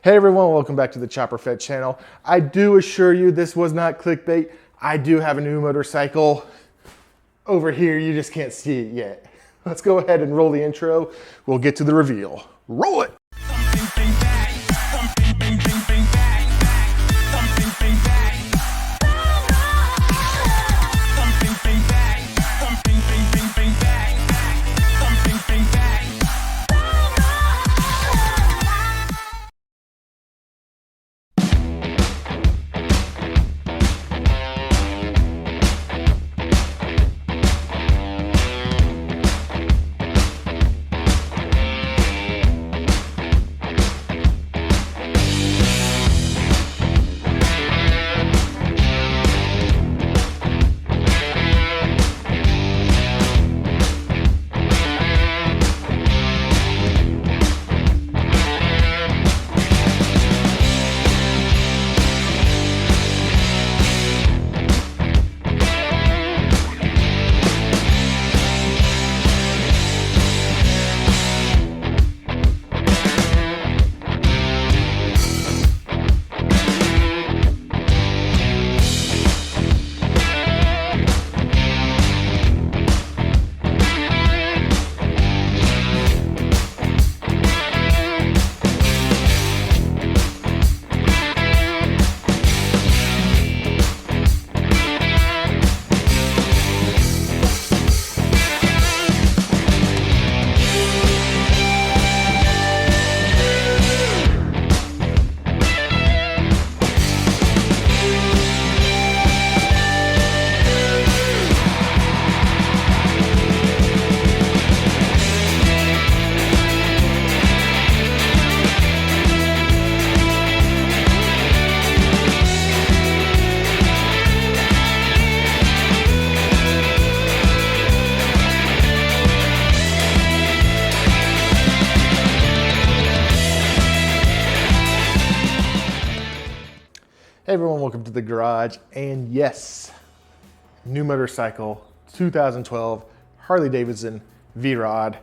Hey everyone, welcome back to the Chopper Fed channel. I do assure you this was not clickbait. I do have a new motorcycle over here. You just can't see it yet. Let's go ahead and roll the intro. We'll get to the reveal. Roll it! Hey everyone, welcome to the garage. And yes, new motorcycle, 2012 Harley Davidson V-Rod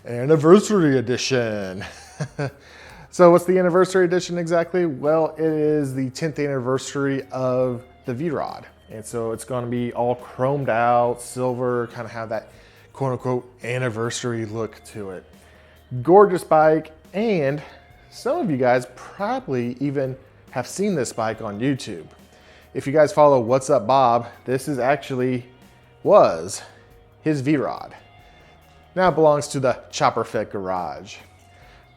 Anniversary Edition. So what's the anniversary edition exactly? Well, it is the 10th anniversary of the V-Rod. And so it's gonna be all chromed out, silver, kind of have that quote unquote anniversary look to it. Gorgeous bike, and some of you guys probably even have seen this bike on YouTube. If you guys follow What's Up Bob, this is was his V-Rod. Now it belongs to the Chopper Fed garage.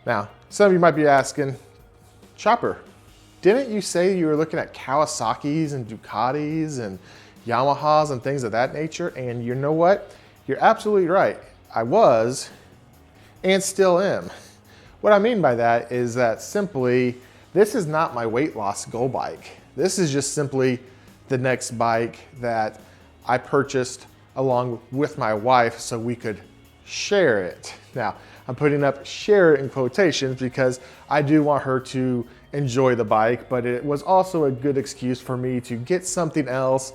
Now, some of you might be asking, Chopper, didn't you say you were looking at Kawasaki's and Ducatis and Yamahas and things of that nature? And you know what? You're absolutely right. I was, and still am. What I mean by that is that simply, this is not my weight loss goal bike. This is just simply the next bike that I purchased along with my wife so we could share it. Now, I'm putting up share it in quotations because I do want her to enjoy the bike, but it was also a good excuse for me to get something else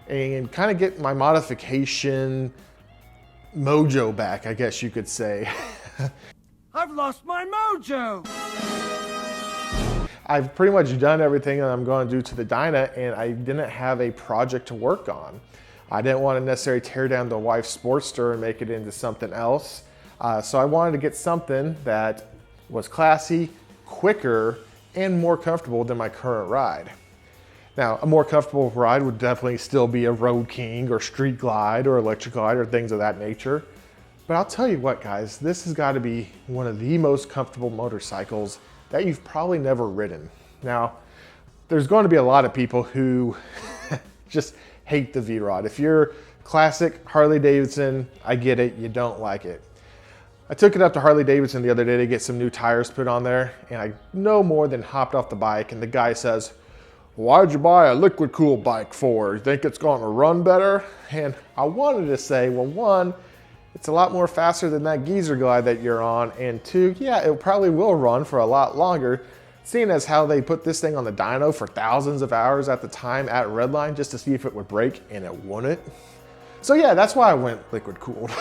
and kind of get my modification mojo back, I guess you could say. I've lost my mojo! I've pretty much done everything that I'm going to do to the Dyna, and I didn't have a project to work on. I didn't want to necessarily tear down the wife's Sportster and make it into something else. So I wanted to get something that was classy, quicker, and more comfortable than my current ride. Now, a more comfortable ride would definitely still be a Road King or Street Glide or Electric Glide or things of that nature. But I'll tell you what, guys, this has got to be one of the most comfortable motorcycles that you've probably never ridden. Now, there's going to be a lot of people who just hate the V-Rod. If you're classic Harley Davidson, I get it, you don't like it. I took it up to Harley Davidson the other day to get some new tires put on there, and I no more than hopped off the bike, and the guy says, "Why'd you buy a liquid cool bike for? You think it's going to run better?" And I wanted to say, well, one, it's a lot more faster than that geezer glide that you're on. And two, yeah, it probably will run for a lot longer, seeing as how they put this thing on the dyno for thousands of hours at the time at Redline just to see if it would break, and it wouldn't. So yeah, that's why I went liquid cooled.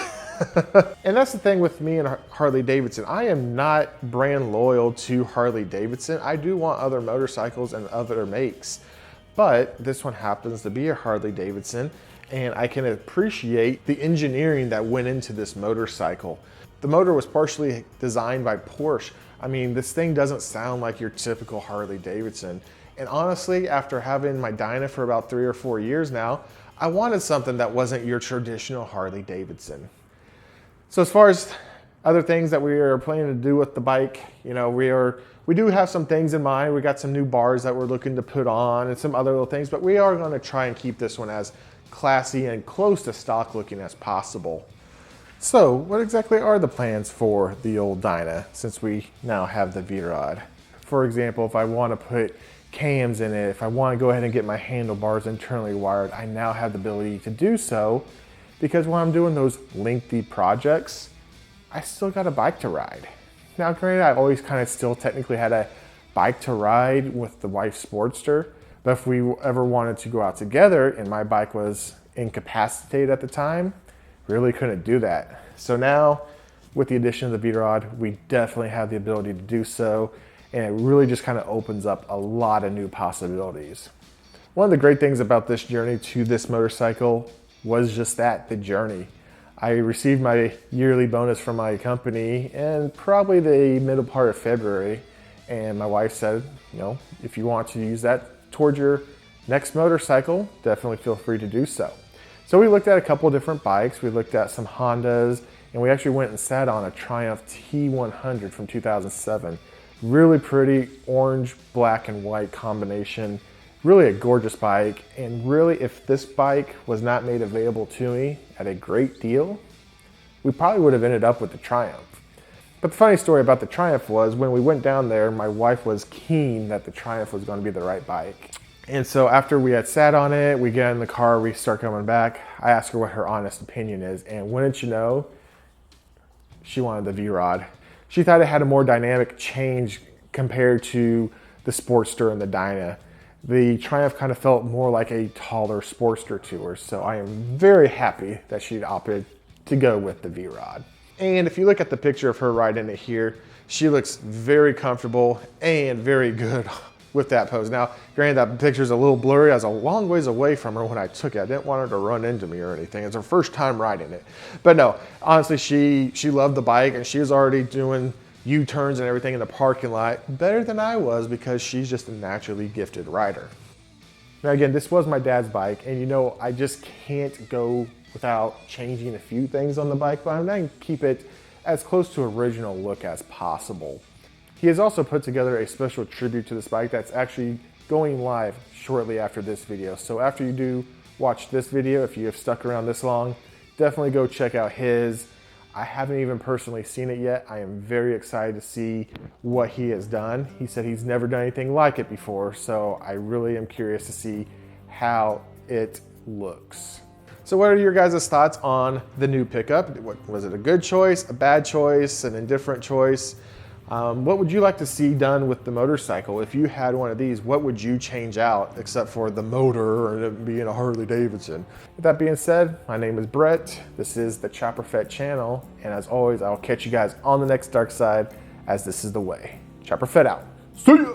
And that's the thing with me and Harley Davidson. I am not brand loyal to Harley Davidson. I do want other motorcycles and other makes, but this one happens to be a Harley Davidson, and I can appreciate the engineering that went into this motorcycle. The motor was partially designed by Porsche. I mean, this thing doesn't sound like your typical Harley Davidson. And honestly, after having my Dyna for about 3 or 4 years now, I wanted something that wasn't your traditional Harley Davidson. So as far as other things that we are planning to do with the bike, you know, we do have some things in mind. We got some new bars that we're looking to put on and some other little things, but we are going to try and keep this one as classy and close to stock looking as possible. So what exactly are the plans for the old Dyna since we now have the V-Rod? For example, if I want to put cams in it, if I want to go ahead and get my handlebars internally wired, I now have the ability to do so, because when I'm doing those lengthy projects, I still got a bike to ride. Now granted, I've always kind of still technically had a bike to ride with the wife's Sportster, but if we ever wanted to go out together and my bike was incapacitated at the time, really couldn't do that. So now with the addition of the V-Rod, we definitely have the ability to do so, and it really just kind of opens up a lot of new possibilities. One of the great things about this journey to this motorcycle was just that, the journey. I received my yearly bonus from my company in probably the middle part of February, and my wife said, you know, if you want to use that towards your next motorcycle, definitely feel free to do so. So we looked at a couple different bikes. We looked at some Hondas, and we actually went and sat on a Triumph T100 from 2007. Really pretty orange, black, and white combination. Really a gorgeous bike, and really if this bike was not made available to me at a great deal, we probably would have ended up with the Triumph. But the funny story about the Triumph was when we went down there, my wife was keen that the Triumph was going to be the right bike. And so after we had sat on it, we get in the car, we start coming back, I asked her what her honest opinion is, and wouldn't you know, she wanted the V-Rod. She thought it had a more dynamic change compared to the Sportster and the Dyna. The Triumph kind of felt more like a taller Sportster to her, so I am very happy that she opted to go with the V-Rod. And if you look at the picture of her riding it here, she looks very comfortable and very good with that pose. Now, granted, that picture's a little blurry. I was a long ways away from her when I took it. I didn't want her to run into me or anything. It's her first time riding it. But no, honestly, she loved the bike, and she was already doing U-turns and everything in the parking lot better than I was, because she's just a naturally gifted rider. Now again, this was my dad's bike, and you know, I just can't go without changing a few things on the bike, but I'm going to keep it as close to original look as possible. He has also put together a special tribute to this bike that's actually going live shortly after this video. So after you do watch this video, if you have stuck around this long, definitely go check out his. I haven't even personally seen it yet. I am very excited to see what he has done. He said he's never done anything like it before, so I really am curious to see how it looks. So what are your guys' thoughts on the new pickup? Was it a good choice, a bad choice, an indifferent choice? What would you like to see done with the motorcycle? If you had one of these, what would you change out except for the motor or it being a Harley Davidson? With that being said, my name is Brett. This is the Chopper Fett channel. And as always, I'll catch you guys on the next dark side, as this is the way. Chopper Fett out. See ya!